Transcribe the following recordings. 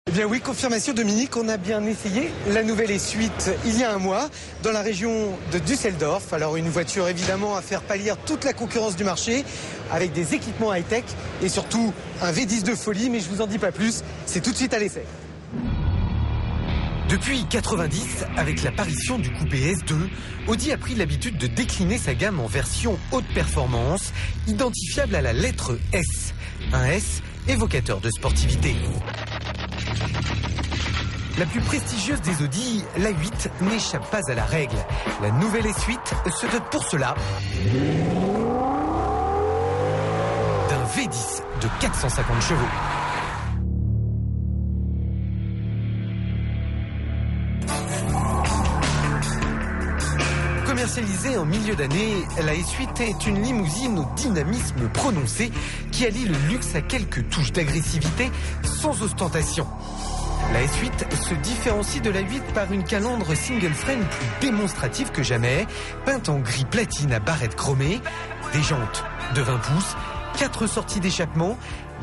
Eh bien oui, confirmation Dominique, on a bien essayé la nouvelle S8 il y a un mois dans la région de Düsseldorf. Alors une voiture évidemment à faire pâlir toute la concurrence du marché avec des équipements high-tech et surtout un V10 de folie, mais je vous en dis pas plus, c'est tout de suite à l'essai. Depuis 90, avec l'apparition du coupé S2, Audi a pris l'habitude de décliner sa gamme en version haute performance, identifiable à la lettre S. Un S évocateur de sportivité. La plus prestigieuse des Audi, la 8, n'échappe pas à la règle. La nouvelle S8 se dote pour cela d'un V10 de 450 chevaux. Commercialisée en milieu d'année, la S8 est une limousine au dynamisme prononcé qui allie le luxe à quelques touches d'agressivité sans ostentation. La S8 se différencie de la 8 par une calandre single frame plus démonstrative que jamais, peinte en gris platine à barrettes chromées, des jantes de 20 pouces, 4 sorties d'échappement,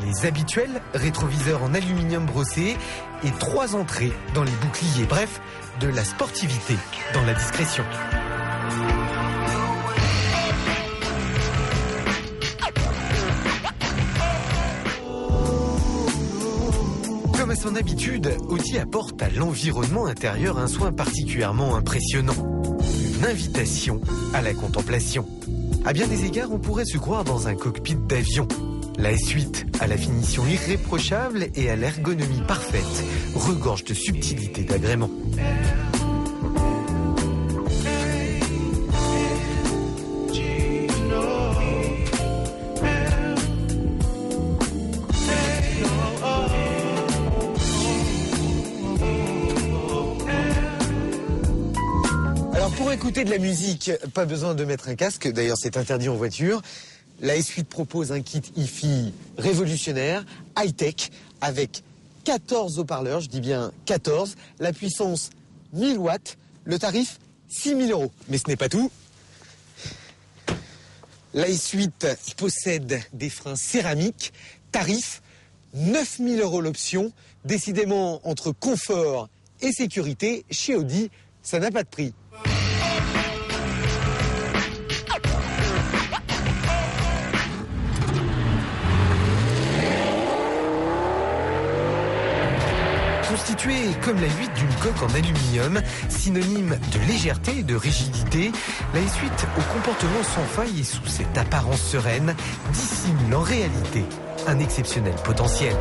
les habituels rétroviseurs en aluminium brossé et 3 entrées dans les boucliers. Bref, de la sportivité dans la discrétion. Comme à son habitude, Audi apporte à l'environnement intérieur un soin particulièrement impressionnant. Une invitation à la contemplation. À bien des égards, on pourrait se croire dans un cockpit d'avion. La S8, à la finition irréprochable et à l'ergonomie parfaite, regorge de subtilité d'agrément. Pour écouter de la musique, pas besoin de mettre un casque, d'ailleurs c'est interdit en voiture. La S8 propose un kit hi-fi révolutionnaire, high-tech, avec 14 haut-parleurs, je dis bien 14, la puissance 1000 watts, le tarif 6 000 €. Mais ce n'est pas tout. La S8 possède des freins céramiques, tarif 9 000 € l'option. Décidément, entre confort et sécurité, chez Audi, ça n'a pas de prix. Constituée comme la 8 d'une coque en aluminium, synonyme de légèreté et de rigidité, la S8 au comportement sans faille et sous cette apparence sereine dissimule en réalité un exceptionnel potentiel.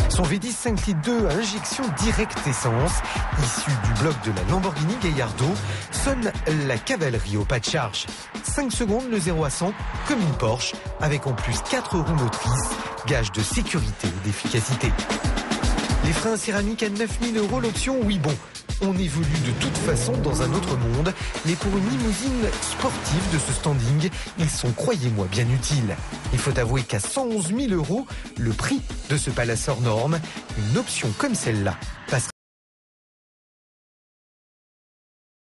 Son V10 5 litres 2 à injection directe essence, issu du bloc de la Lamborghini Gallardo, sonne la cavalerie au pas de charge. 5 secondes le 0 à 100 comme une Porsche, avec en plus 4 roues motrices, gage de sécurité et d'efficacité. Les freins céramiques à 9 000 € l'option, oui bon, on évolue de toute façon dans un autre monde, mais pour une limousine sportive de ce standing, ils sont, croyez-moi, bien utiles. Il faut avouer qu'à 111 000 €, le prix de ce Palace hors norme, une option comme celle-là passe